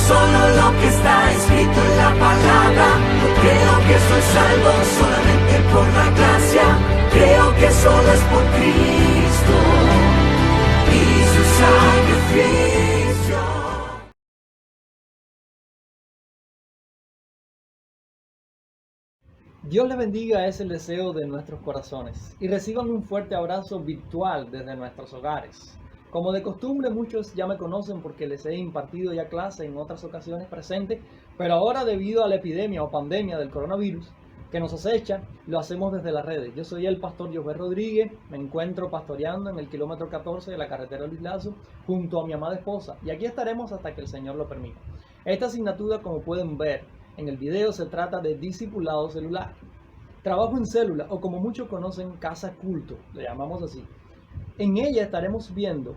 solo lo que está escrito en la palabra. No creo que soy salvo solamente por la gracia. Creo que solo es por Cristo y su sacrificio. Dios les bendiga es el deseo de nuestros corazones y reciban un fuerte abrazo virtual desde nuestros hogares. Como de costumbre, muchos ya me conocen porque les he impartido ya clase en otras ocasiones presentes, pero ahora debido a la epidemia o pandemia del coronavirus que nos acecha, lo hacemos desde las redes. Yo soy el pastor José Rodríguez, me encuentro pastoreando en el kilómetro 14 de la carretera Luis Lazo junto a mi amada esposa y aquí estaremos hasta que el Señor lo permita. Esta asignatura, como pueden ver en el video, se trata de discipulado celular. Trabajo en célula, o como muchos conocen, casa culto, le llamamos así. En ella estaremos viendo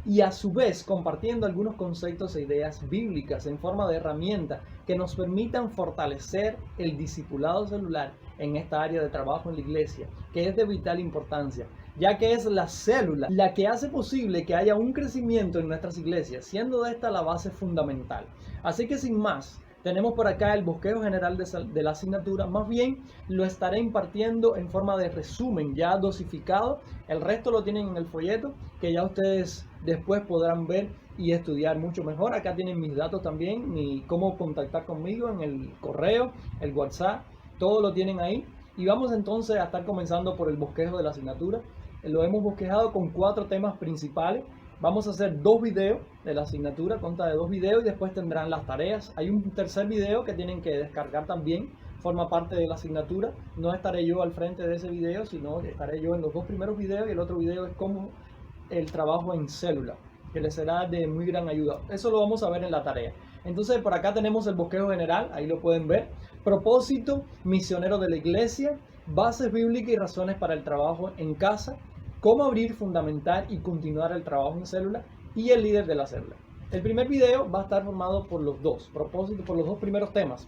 y a su vez compartiendo algunos conceptos e ideas bíblicas en forma de herramienta que nos permitan fortalecer el discipulado celular en esta área de trabajo en la iglesia, que es de vital importancia, ya que es la célula la que hace posible que haya un crecimiento en nuestras iglesias, siendo esta la base fundamental. Así que sin más, tenemos por acá el bosquejo general de la asignatura. Más bien lo estaré impartiendo en forma de resumen ya dosificado. El resto lo tienen en el folleto que ya ustedes después podrán ver y estudiar mucho mejor. Acá tienen mis datos también, cómo contactar conmigo en el correo, el WhatsApp, todo lo tienen ahí. Y vamos entonces a estar comenzando por el bosquejo de la asignatura. Lo hemos bosquejado con 4 temas principales. Vamos a hacer 2 videos de la asignatura, consta de 2 videos y después tendrán las tareas. Hay un tercer video que tienen que descargar también, forma parte de la asignatura. No estaré yo al frente de ese video, sino que estaré yo en los 2 primeros videos y el otro video es como el trabajo en célula, que les será de muy gran ayuda. Eso lo vamos a ver en la tarea. Entonces por acá tenemos el bosquejo general, ahí lo pueden ver. Propósito misionero de la iglesia, bases bíblicas y razones para el trabajo en casa, cómo abrir, fundamentar y continuar el trabajo en célula y el líder de la célula. El primer video va a estar formado por los dos primeros temas,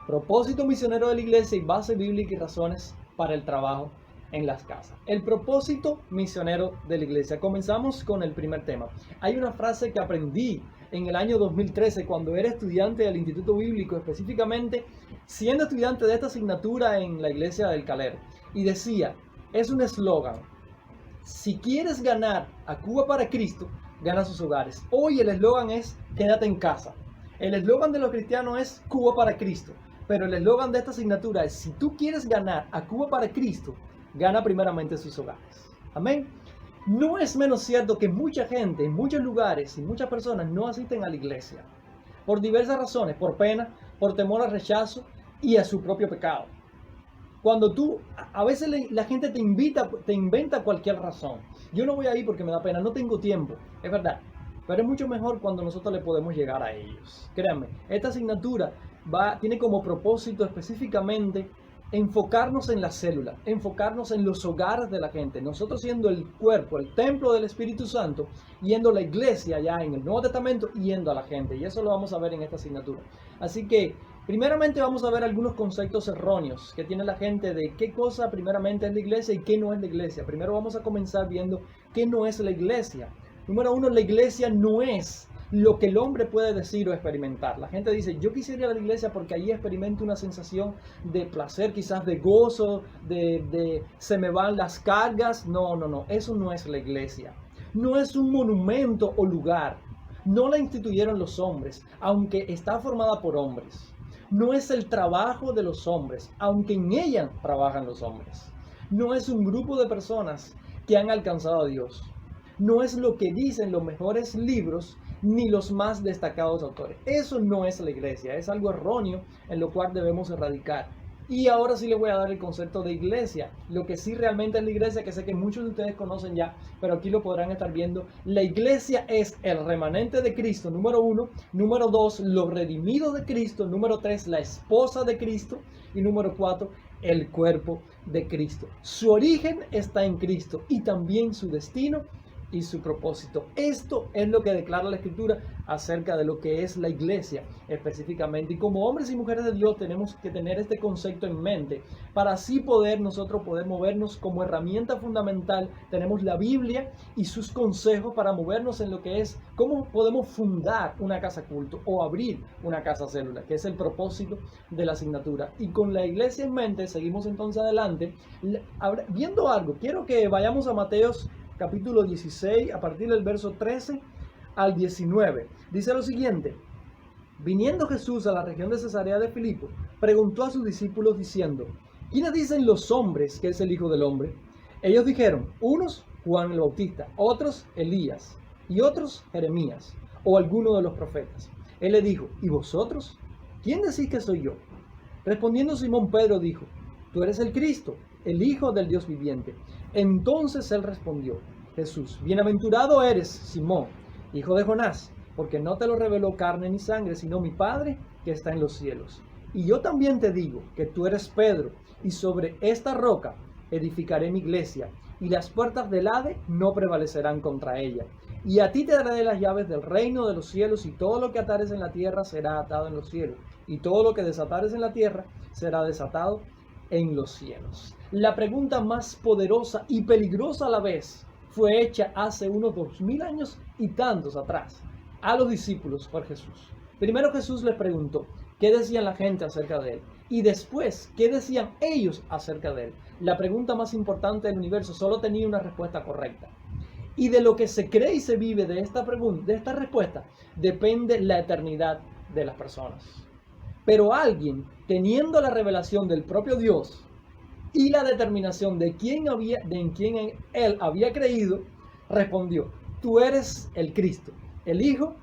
propósito misionero de la iglesia y base bíblica y razones para el trabajo en las casas. El propósito misionero de la iglesia. Comenzamos con el primer tema. Hay una frase que aprendí en el año 2013 cuando era estudiante del Instituto Bíblico, específicamente siendo estudiante de esta asignatura en la iglesia del Calero, y decía, es un eslogan: si quieres ganar a Cuba para Cristo, gana sus hogares. Hoy el eslogan es quédate en casa. El eslogan de los cristianos es Cuba para Cristo. Pero el eslogan de esta asignatura es: si tú quieres ganar a Cuba para Cristo, gana primeramente sus hogares. Amén. No es menos cierto que mucha gente en muchos lugares y muchas personas no asisten a la iglesia por diversas razones, por pena, por temor al rechazo y a su propio pecado. Cuando a veces la gente te inventa cualquier razón. Yo no voy a ir porque me da pena, no tengo tiempo, es verdad. Pero es mucho mejor cuando nosotros le podemos llegar a ellos. Créanme, esta asignatura tiene como propósito específicamente enfocarnos en la célula, enfocarnos en los hogares de la gente. Nosotros siendo el cuerpo, el templo del Espíritu Santo, yendo a la iglesia ya en el Nuevo Testamento, yendo a la gente. Y eso lo vamos a ver en esta asignatura. Así que primeramente vamos a ver algunos conceptos erróneos que tiene la gente de qué cosa primeramente es la iglesia y qué no es la iglesia. Primero vamos a comenzar viendo qué no es la iglesia. Número 1, la iglesia no es lo que el hombre puede decir o experimentar. La gente dice, yo quisiera ir a la iglesia porque allí experimento una sensación de placer, quizás de gozo, de se me van las cargas. No, eso no es la iglesia. No es un monumento o lugar. No la instituyeron los hombres, aunque está formada por hombres. No es el trabajo de los hombres, aunque en ella trabajan los hombres. No es un grupo de personas que han alcanzado a Dios. No es lo que dicen los mejores libros ni los más destacados autores. Eso no es la iglesia, es algo erróneo en lo cual debemos erradicar. Y ahora sí les voy a dar el concepto de iglesia, lo que sí realmente es la iglesia, que sé que muchos de ustedes conocen ya, pero aquí lo podrán estar viendo. La iglesia es el remanente de Cristo, número 1. Número 2, los redimidos de Cristo. Número 3, la esposa de Cristo. Y número 4, el cuerpo de Cristo. Su origen está en Cristo y también su destino y su propósito. Esto es lo que declara la Escritura acerca de lo que es la iglesia específicamente. Y como hombres y mujeres de Dios tenemos que tener este concepto en mente para así nosotros poder movernos como herramienta fundamental. Tenemos la Biblia y sus consejos para movernos en lo que es cómo podemos fundar una casa culto o abrir una casa célula, que es el propósito de la asignatura. Y con la iglesia en mente seguimos entonces adelante viendo algo. Quiero que vayamos a Mateos capítulo 16, a partir del verso 13 al 19. Dice lo siguiente: viniendo Jesús a la región de Cesarea de Filipo, preguntó a sus discípulos diciendo: ¿quiénes dicen los hombres que es el Hijo del Hombre? Ellos dijeron: unos Juan el Bautista, otros Elías, y otros Jeremías, o alguno de los profetas. Él le dijo: ¿y vosotros? ¿Quién decís que soy yo? Respondiendo Simón Pedro dijo: tú eres el Cristo, el Hijo del Dios viviente. Entonces él respondió: Jesús, bienaventurado eres, Simón, hijo de Jonás, porque no te lo reveló carne ni sangre, sino mi Padre que está en los cielos. Y yo también te digo que tú eres Pedro, y sobre esta roca edificaré mi iglesia, y las puertas del Hades no prevalecerán contra ella. Y a ti te daré las llaves del reino de los cielos, y todo lo que atares en la tierra será atado en los cielos, y todo lo que desatares en la tierra será desatado en los cielos. La pregunta más poderosa y peligrosa a la vez fue hecha hace unos 2000 años y tantos atrás a los discípulos por Jesús. Primero Jesús les preguntó qué decían la gente acerca de él, y después qué decían ellos acerca de él. La pregunta más importante del universo solo tenía una respuesta correcta. Y de lo que se cree y se vive de esta pregunta, de esta respuesta, depende la eternidad de las personas. Pero alguien, teniendo la revelación del propio Dios y la determinación de en quién él había creído, respondió: tú eres el Cristo, el Hijo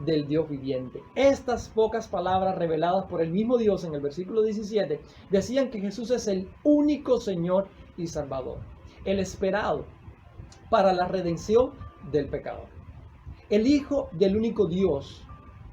del Dios viviente. Estas pocas palabras reveladas por el mismo Dios en el versículo 17 decían que Jesús es el único Señor y Salvador, el esperado para la redención del pecador, el Hijo del único Dios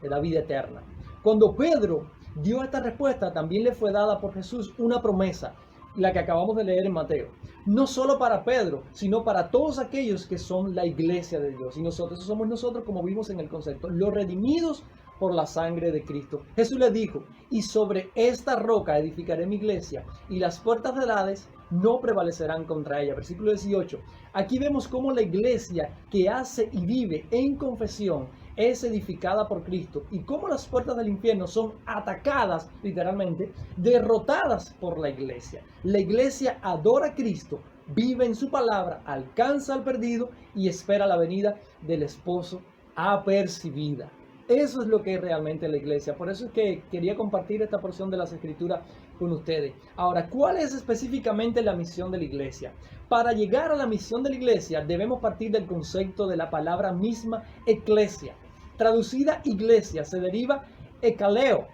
de la vida eterna. Cuando Pedro dio esta respuesta, también le fue dada por Jesús una promesa, la que acabamos de leer en Mateo. No solo para Pedro, sino para todos aquellos que son la iglesia de Dios. Y nosotros, eso somos nosotros, como vimos en el concepto, los redimidos por la sangre de Cristo. Jesús le dijo: y sobre esta roca edificaré mi iglesia, y las puertas del Hades no prevalecerán contra ella. Versículo 18. Aquí vemos cómo la iglesia que hace y vive en confesión es edificada por Cristo, y cómo las puertas del infierno son atacadas, literalmente, derrotadas por la iglesia. La iglesia adora a Cristo, vive en su palabra, alcanza al perdido y espera la venida del esposo apercibida. Eso es lo que es realmente la iglesia. Por eso es que quería compartir esta porción de las Escrituras con ustedes. Ahora, ¿cuál es específicamente la misión de la iglesia? Para llegar a la misión de la iglesia debemos partir del concepto de la palabra misma eclesia. Traducida iglesia se deriva ekaleo,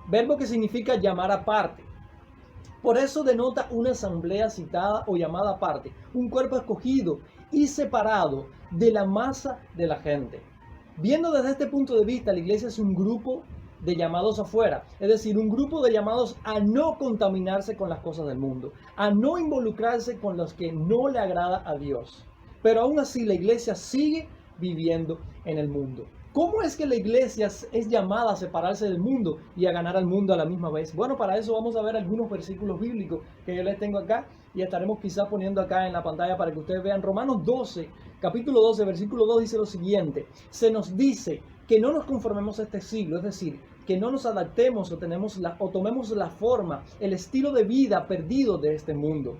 verbo que significa llamar aparte. Por eso denota una asamblea citada o llamada aparte, un cuerpo escogido y separado de la masa de la gente. Viendo desde este punto de vista, la iglesia es un grupo de llamados afuera, es decir, un grupo de llamados a no contaminarse con las cosas del mundo, a no involucrarse con los que no le agrada a Dios. Pero aún así la iglesia sigue viviendo en el mundo. ¿Cómo es que la iglesia es llamada a separarse del mundo y a ganar al mundo a la misma vez? Bueno, para eso vamos a ver algunos versículos bíblicos que yo les tengo acá y estaremos quizás poniendo acá en la pantalla para que ustedes vean. Romanos 12, capítulo 12, versículo 2 dice lo siguiente: se nos dice que no nos conformemos a este siglo, es decir, que no nos adaptemos o tomemos la forma, el estilo de vida perdido de este mundo.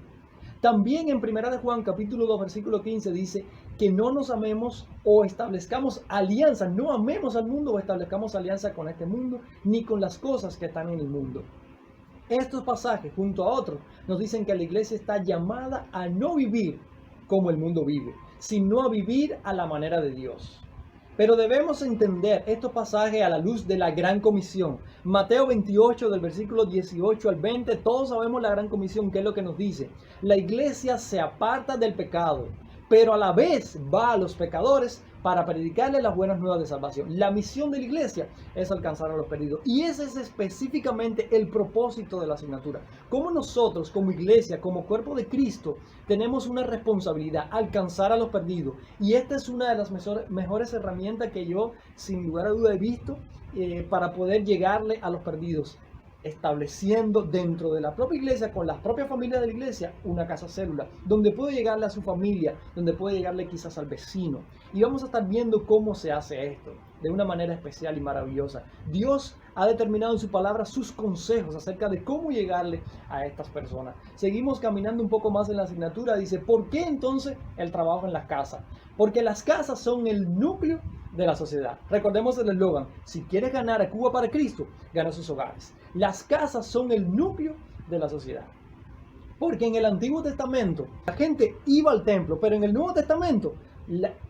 También en 1 de Juan capítulo 2 versículo 15 dice que no nos amemos o establezcamos alianza, no amemos al mundo o establezcamos alianza con este mundo ni con las cosas que están en el mundo. Estos pasajes junto a otros nos dicen que la iglesia está llamada a no vivir como el mundo vive, sino a vivir a la manera de Dios. Pero debemos entender estos pasajes a la luz de la Gran Comisión. Mateo 28, del versículo 18 al 20, todos sabemos la Gran Comisión, que es lo que nos dice. La iglesia se aparta del pecado, pero a la vez va a los pecadores para predicarle las buenas nuevas de salvación. La misión de la iglesia es alcanzar a los perdidos. Y ese es específicamente el propósito de la asignatura. Como nosotros, como iglesia, como cuerpo de Cristo, tenemos una responsabilidad, alcanzar a los perdidos. Y esta es una de las mejores herramientas que yo, sin lugar a duda, he visto para poder llegarle a los perdidos, estableciendo dentro de la propia iglesia, con las propias familias de la iglesia, una casa célula, donde puede llegarle a su familia, donde puede llegarle quizás al vecino. Y vamos a estar viendo cómo se hace esto, de una manera especial y maravillosa. Dios ha determinado en su palabra sus consejos acerca de cómo llegarle a estas personas. Seguimos caminando un poco más en la asignatura. Dice, ¿por qué entonces el trabajo en las casas? Porque las casas son el núcleo de la sociedad. Recordemos el eslogan: si quieres ganar a Cuba para Cristo, gana sus hogares. Las casas son el núcleo de la sociedad. Porque en el Antiguo Testamento la gente iba al templo, pero en el Nuevo Testamento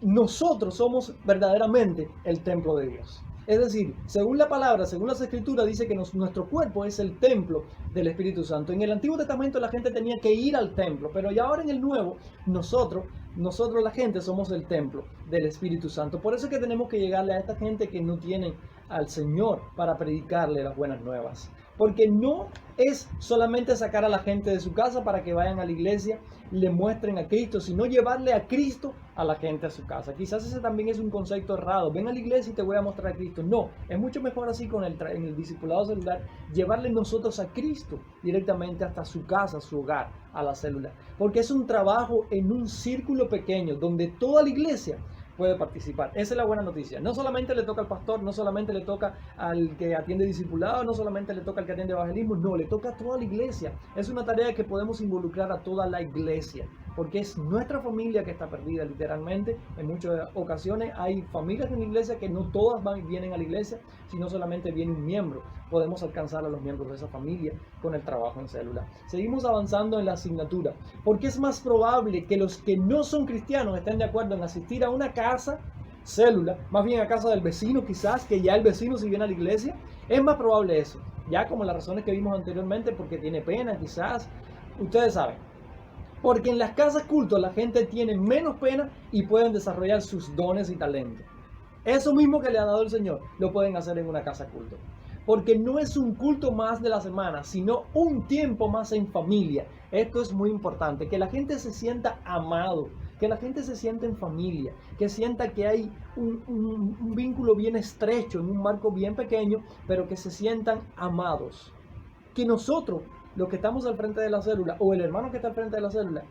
nosotros somos verdaderamente el templo de Dios. Es decir, según la palabra, según las escrituras, dice que nuestro cuerpo es el templo del Espíritu Santo. En el Antiguo Testamento la gente tenía que ir al templo, pero ya ahora en el Nuevo, nosotros la gente somos el templo del Espíritu Santo. Por eso es que tenemos que llegarle a esta gente que no tienen al Señor para predicarle las buenas nuevas. Porque no es solamente sacar a la gente de su casa para que vayan a la iglesia, le muestren a Cristo, sino llevarle a Cristo a la gente a su casa. Quizás ese también es un concepto errado. Ven a la iglesia y te voy a mostrar a Cristo. No, es mucho mejor así en el discipulado celular, llevarle nosotros a Cristo directamente hasta su casa, su hogar, a la célula. Porque es un trabajo en un círculo pequeño donde toda la iglesia puede participar. Esa es la buena noticia. No solamente le toca al pastor, no solamente le toca al que atiende discipulado, no solamente le toca al que atiende evangelismo, no, le toca a toda la iglesia. Es una tarea que podemos involucrar a toda la iglesia, porque es nuestra familia que está perdida literalmente. En muchas ocasiones hay familias en la iglesia que no todas vienen a la iglesia, sino solamente viene un miembro. Podemos alcanzar a los miembros de esa familia con el trabajo en célula. Seguimos avanzando en la asignatura, porque es más probable que los que no son cristianos estén de acuerdo en asistir a una casa célula, más bien a casa del vecino quizás, que ya el vecino si viene a la iglesia. Es más probable eso, ya como las razones que vimos anteriormente, porque tiene pena quizás, ustedes saben. Porque en las casas cultos la gente tiene menos pena y pueden desarrollar sus dones y talentos. Eso mismo que le ha dado el Señor, lo pueden hacer en una casa culto. Porque no es un culto más de la semana, sino un tiempo más en familia. Esto es muy importante, que la gente se sienta amado, que la gente se sienta en familia, que sienta que hay un vínculo bien estrecho, en un marco bien pequeño, pero que se sientan amados. Que nosotros, los que estamos al frente de la célula, o el hermano que está al frente de la célula,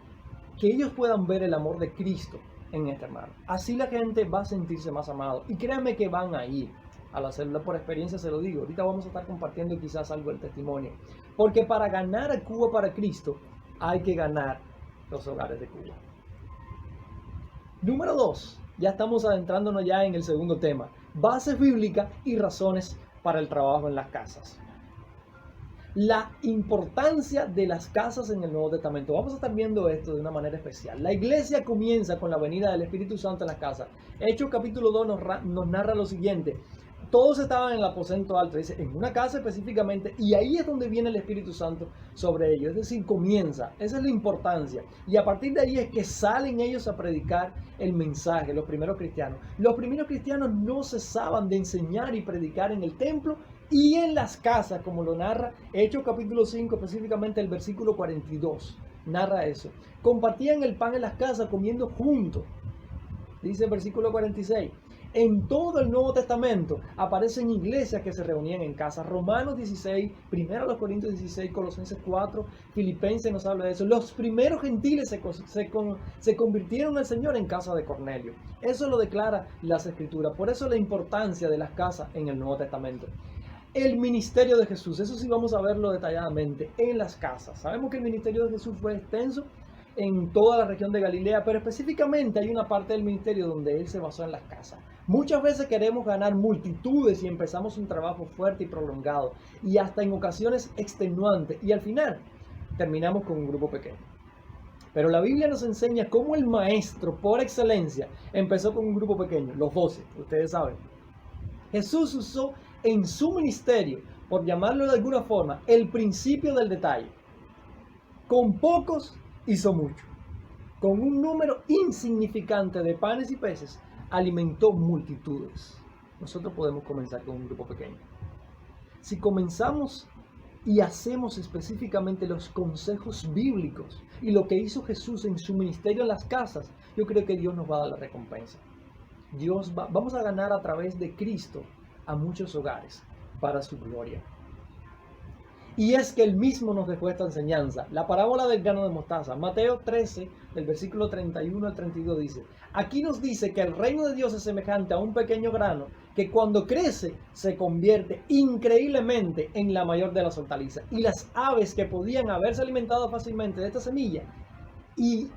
que ellos puedan ver el amor de Cristo en este hermano. Así la gente va a sentirse más amado. Y créanme que van a ir a la célula, por experiencia se lo digo. Ahorita vamos a estar compartiendo quizás algo del testimonio. Porque para ganar a Cuba para Cristo, hay que ganar los hogares de Cuba. Número 2. Ya estamos adentrándonos ya en el segundo tema. Bases bíblicas y razones para el trabajo en las casas. La importancia de las casas en el Nuevo Testamento. Vamos a estar viendo esto de una manera especial. La iglesia comienza con la venida del Espíritu Santo en las casas. Hechos capítulo 2 nos narra lo siguiente. Todos estaban en el aposento alto, dice, en una casa específicamente, y ahí es donde viene el Espíritu Santo sobre ellos. Es decir, comienza. Esa es la importancia. Y a partir de ahí es que salen ellos a predicar el mensaje, los primeros cristianos. Los primeros cristianos no cesaban de enseñar y predicar en el templo y en las casas, como lo narra Hechos capítulo 5, específicamente el versículo 42. Narra eso. Compartían el pan en las casas comiendo juntos. Dice el versículo 46. En todo el Nuevo Testamento aparecen iglesias que se reunían en casa. Romanos 16, 1 Corintios 16, Colosenses 4, Filipenses nos habla de eso. Los primeros gentiles se convirtieron al Señor en casa de Cornelio. Eso lo declara las Escrituras. Por eso la importancia de las casas en el Nuevo Testamento. El ministerio de Jesús, eso sí vamos a verlo detalladamente en las casas. Sabemos que el ministerio de Jesús fue extenso en toda la región de Galilea, pero específicamente hay una parte del ministerio donde Él se basó en las casas. Muchas veces queremos ganar multitudes y empezamos un trabajo fuerte y prolongado y hasta en ocasiones extenuante y al final terminamos con un grupo pequeño. Pero la Biblia nos enseña cómo el maestro por excelencia empezó con un grupo pequeño, los 12, ustedes saben. Jesús usó en su ministerio, por llamarlo de alguna forma, el principio del detalle. Con pocos hizo mucho. Con un número insignificante de panes y peces, alimentó multitudes. Nosotros podemos comenzar con un grupo pequeño. Si comenzamos y hacemos específicamente los consejos bíblicos y lo que hizo Jesús en su ministerio en las casas, yo creo que Dios nos va a dar la recompensa. Vamos a ganar a través de Cristo a muchos hogares para su gloria. Y es que Él mismo nos dejó esta enseñanza. La parábola del grano de mostaza, Mateo 13, del versículo 31 al 32 dice: aquí nos dice que el reino de Dios es semejante a un pequeño grano que cuando crece se convierte increíblemente en la mayor de las hortalizas. Y las aves que podían haberse alimentado fácilmente de esta semilla y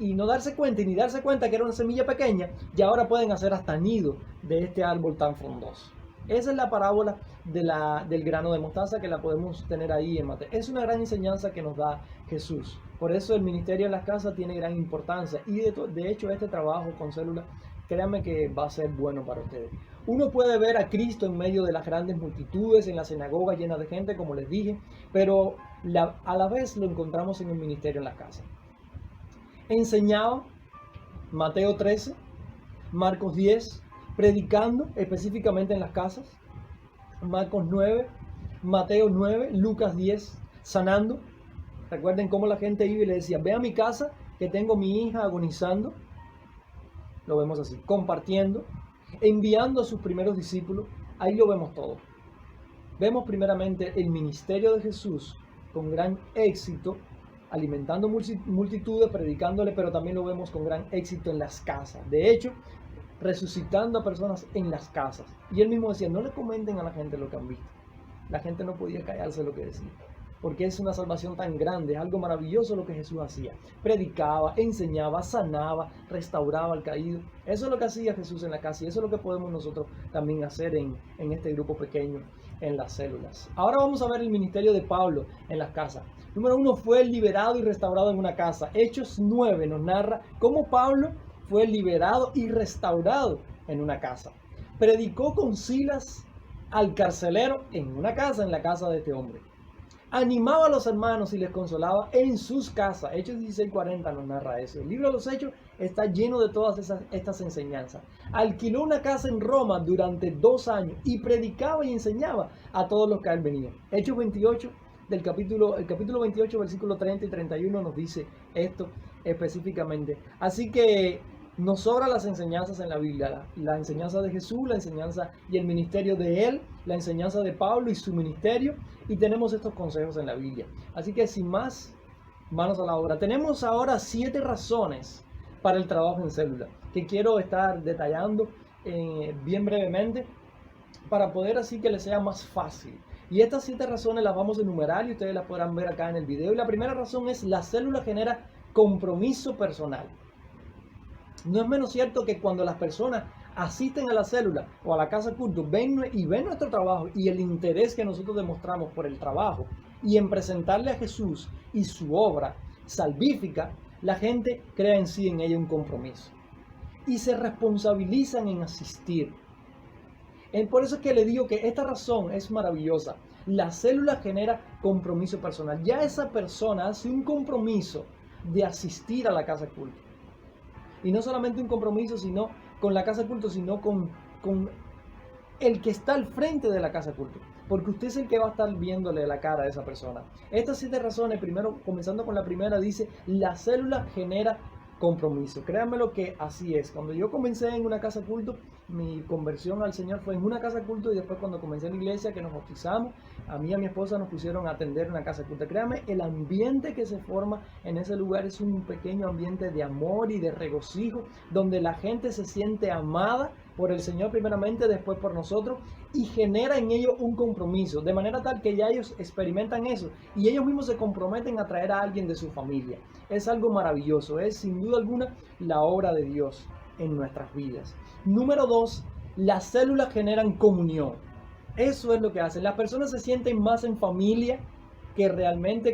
no darse cuenta, y ni darse cuenta que era una semilla pequeña, y ahora pueden hacer hasta nido de este árbol tan frondoso. Esa es la parábola del grano de mostaza, que la podemos tener ahí en Mateo. Es una gran enseñanza que nos da Jesús. Por eso el ministerio en las casas tiene gran importancia. Y de hecho este trabajo con células, créanme que va a ser bueno para ustedes. Uno puede ver a Cristo en medio de las grandes multitudes, en la sinagoga llena de gente, como les dije, pero a la vez lo encontramos en el ministerio en las casas. Enseñaba, Mateo 13, Marcos 10, predicando específicamente en las casas, Marcos 9, Mateo 9, Lucas 10, sanando. Recuerden cómo la gente iba y le decía: ve a mi casa que tengo mi hija agonizando. Lo vemos así, compartiendo, enviando a sus primeros discípulos. Ahí lo vemos todo. Vemos primeramente el ministerio de Jesús con gran éxito, alimentando multitudes, predicándole, pero también lo vemos con gran éxito en las casas. De hecho, resucitando a personas en las casas. Y él mismo decía: no le comenten a la gente lo que han visto. La gente no podía callarse lo que decía, porque es una salvación tan grande, es algo maravilloso lo que Jesús hacía. Predicaba, enseñaba, sanaba, restauraba al caído. Eso es lo que hacía Jesús en la casa, y eso es lo que podemos nosotros también hacer en este grupo pequeño, en las células. Ahora vamos a ver el ministerio de Pablo en las casas. Número 1, fue liberado y restaurado en una casa. Hechos 9 nos narra cómo Pablo fue liberado y restaurado en una casa. Predicó con Silas al carcelero en una casa, en la casa de este hombre. Animaba a los hermanos y les consolaba en sus casas. Hechos 16:40 nos narra eso. El libro de los Hechos está lleno de todas estas enseñanzas. Alquiló una casa en Roma durante 2 años y predicaba y enseñaba a todos los que a él venían. Hechos 28, el capítulo 28, versículo 30 y 31 nos dice esto específicamente. Así que nos sobran las enseñanzas en la Biblia, la enseñanza de Jesús, la enseñanza y el ministerio de él, la enseñanza de Pablo y su ministerio, y tenemos estos consejos en la Biblia. Así que sin más, manos a la obra. Tenemos ahora 7 razones para el trabajo en célula, que quiero estar detallando bien brevemente, para poder así que les sea más fácil. Y estas 7 razones las vamos a enumerar y ustedes las podrán ver acá en el video. Y la primera razón es: la célula genera compromiso personal. No es menos cierto que cuando las personas asisten a la célula o a la casa culto, ven nuestro trabajo y el interés que nosotros demostramos por el trabajo y en presentarle a Jesús y su obra salvífica, la gente crea en sí, en ella, un compromiso y se responsabilizan en asistir. Por eso es que le digo que esta razón es maravillosa. La célula genera compromiso personal. Ya esa persona hace un compromiso de asistir a la casa culto. Y no solamente un compromiso sino con la casa culto, sino con el que está al frente de la casa culto. Porque usted es el que va a estar viéndole la cara a esa persona. Estas 7 razones, primero, comenzando con la primera, dice: la célula genera compromiso. Créanme lo que así es. Cuando yo comencé en una casa culto, mi conversión al Señor fue en una casa culto, y después cuando comencé en la iglesia, que nos bautizamos, a mí y a mi esposa nos pusieron a atender una casa culto. Créanme, el ambiente que se forma en ese lugar es un pequeño ambiente de amor y de regocijo, donde la gente se siente amada por el Señor primeramente, después por nosotros, y genera en ellos un compromiso, de manera tal que ya ellos experimentan eso y ellos mismos se comprometen a traer a alguien de su familia. Es algo maravilloso, es sin duda alguna la obra de Dios en nuestras vidas. Número 2, las células generan comunión. Eso es lo que hacen. Las personas se sienten más en familia que realmente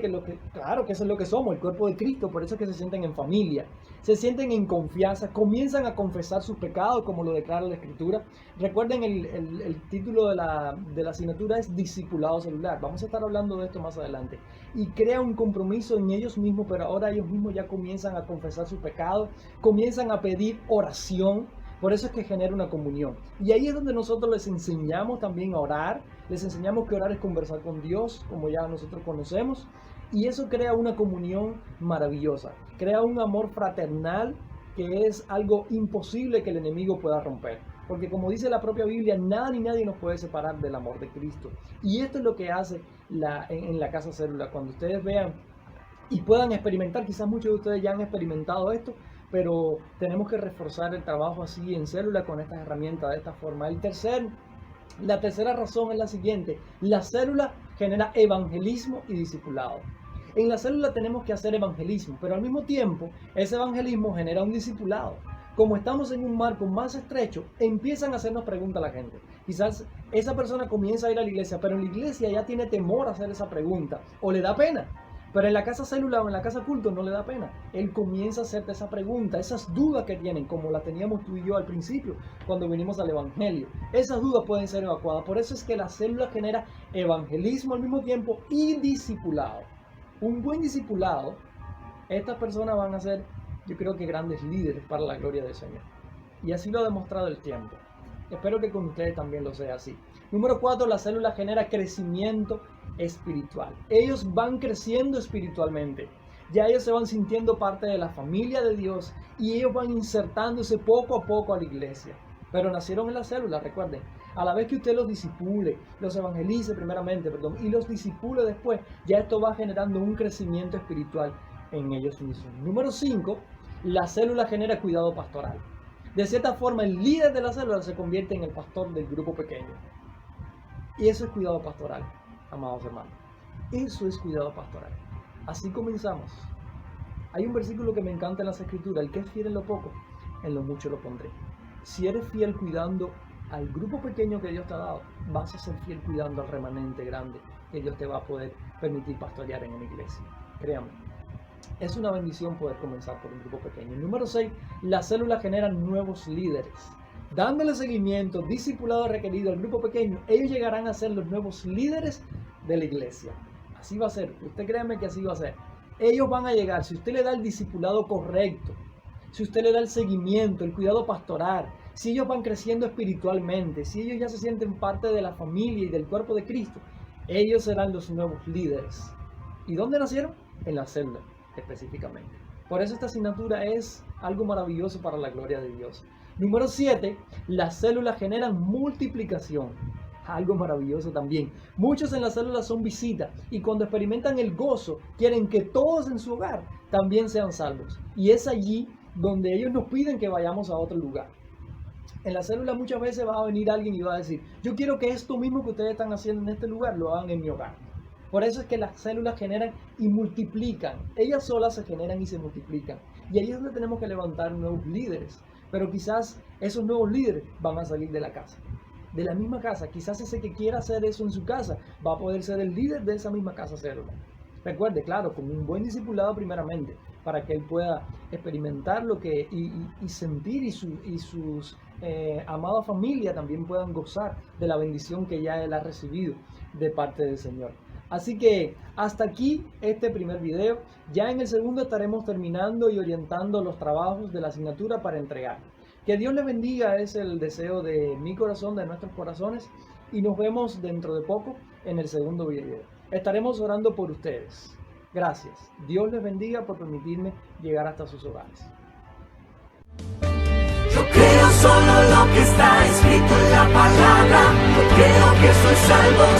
claro que eso es lo que somos, el cuerpo de Cristo. Por eso es que se sienten en familia, se sienten en confianza, comienzan a confesar sus pecados como lo declara la Escritura. Recuerden, el título de la asignatura es Discipulado Celular. Vamos a estar hablando de esto más adelante. Y crea un compromiso en ellos mismos, pero ahora ellos mismos ya comienzan a confesar sus pecados, comienzan a pedir oración, Por eso es que genera una comunión. Y ahí es donde nosotros les enseñamos también a orar. Les enseñamos que orar es conversar con Dios, como ya nosotros conocemos. Y eso crea una comunión maravillosa. Crea un amor fraternal que es algo imposible que el enemigo pueda romper. Porque como dice la propia Biblia, nada ni nadie nos puede separar del amor de Cristo. Y esto es lo que hace en la Casa Célula. Cuando ustedes vean y puedan experimentar, quizás muchos de ustedes ya han experimentado esto, pero tenemos que reforzar el trabajo así en célula con estas herramientas de esta forma. La tercera razón es la siguiente: la célula genera evangelismo y discipulado. En la célula tenemos que hacer evangelismo, pero al mismo tiempo ese evangelismo genera un discipulado. Como estamos en un marco más estrecho, empiezan a hacernos preguntas a la gente. Quizás esa persona comienza a ir a la iglesia, pero en la iglesia ya tiene temor a hacer esa pregunta o le da pena. Pero en la casa célula o en la casa culto no le da pena. Él comienza a hacerte esa pregunta, esas dudas que tienen, como la teníamos tú y yo al principio, cuando vinimos al evangelio. Esas dudas pueden ser evacuadas. Por eso es que la célula genera evangelismo al mismo tiempo y discipulado. Un buen discipulado, estas personas van a ser, yo creo que, grandes líderes para la gloria del Señor. Y así lo ha demostrado el tiempo. Espero que con ustedes también lo sea así. Número 4, la célula genera crecimiento espiritual. Ellos van creciendo espiritualmente. Ya ellos se van sintiendo parte de la familia de Dios y ellos van insertándose poco a poco a la iglesia. Pero nacieron en la célula, recuerden. A la vez que usted los disipule, los evangelice primeramente, y los disipule después, ya esto va generando un crecimiento espiritual en ellos mismos. Número 5, la célula genera cuidado pastoral. De cierta forma, el líder de la célula se convierte en el pastor del grupo pequeño. Y eso es cuidado pastoral, amados hermanos. Eso es cuidado pastoral. Así comenzamos. Hay un versículo que me encanta en las Escrituras: el que es fiel en lo poco, en lo mucho lo pondré. Si eres fiel cuidando al grupo pequeño que Dios te ha dado, vas a ser fiel cuidando al remanente grande que Dios te va a poder permitir pastorear en una iglesia. Créanme, es una bendición poder comenzar por un grupo pequeño. Número 6, las células generan nuevos líderes. Dándole seguimiento, discipulado requerido al grupo pequeño, ellos llegarán a ser los nuevos líderes de la iglesia. Así va a ser, usted créame que así va a ser. Ellos van a llegar, si usted le da el discipulado correcto, si usted le da el seguimiento, el cuidado pastoral, si ellos van creciendo espiritualmente, si ellos ya se sienten parte de la familia y del cuerpo de Cristo, ellos serán los nuevos líderes. ¿Y dónde nacieron? En la célula, específicamente. Por eso esta asignatura es algo maravilloso para la gloria de Dios. Número 7, las células generan multiplicación. Algo maravilloso también. Muchos en las células son visitas y cuando experimentan el gozo, quieren que todos en su hogar también sean salvos. Y es allí donde ellos nos piden que vayamos a otro lugar. En la célula muchas veces va a venir alguien y va a decir: yo quiero que esto mismo que ustedes están haciendo en este lugar lo hagan en mi hogar. Por eso es que las células generan y multiplican. Ellas solas se generan y se multiplican. Y ahí es donde tenemos que levantar nuevos líderes. Pero quizás esos nuevos líderes van a salir de la casa. De la misma casa. Quizás ese que quiera hacer eso en su casa va a poder ser el líder de esa misma casa célula. Recuerde, claro, con un buen discipulado primeramente, para que él pueda experimentar lo que y sentir y sus amada familia también puedan gozar de la bendición que ya él ha recibido de parte del Señor. Así que hasta aquí este primer video. Ya en el segundo estaremos terminando y orientando los trabajos de la asignatura para entregar. Que Dios les bendiga, es el deseo de mi corazón, de nuestros corazones, y nos vemos dentro de poco en el segundo video. Estaremos orando por ustedes. Gracias. Dios les bendiga por permitirme llegar hasta sus hogares. Yo creo solo lo que está escrito en la palabra. Yo creo que soy salvo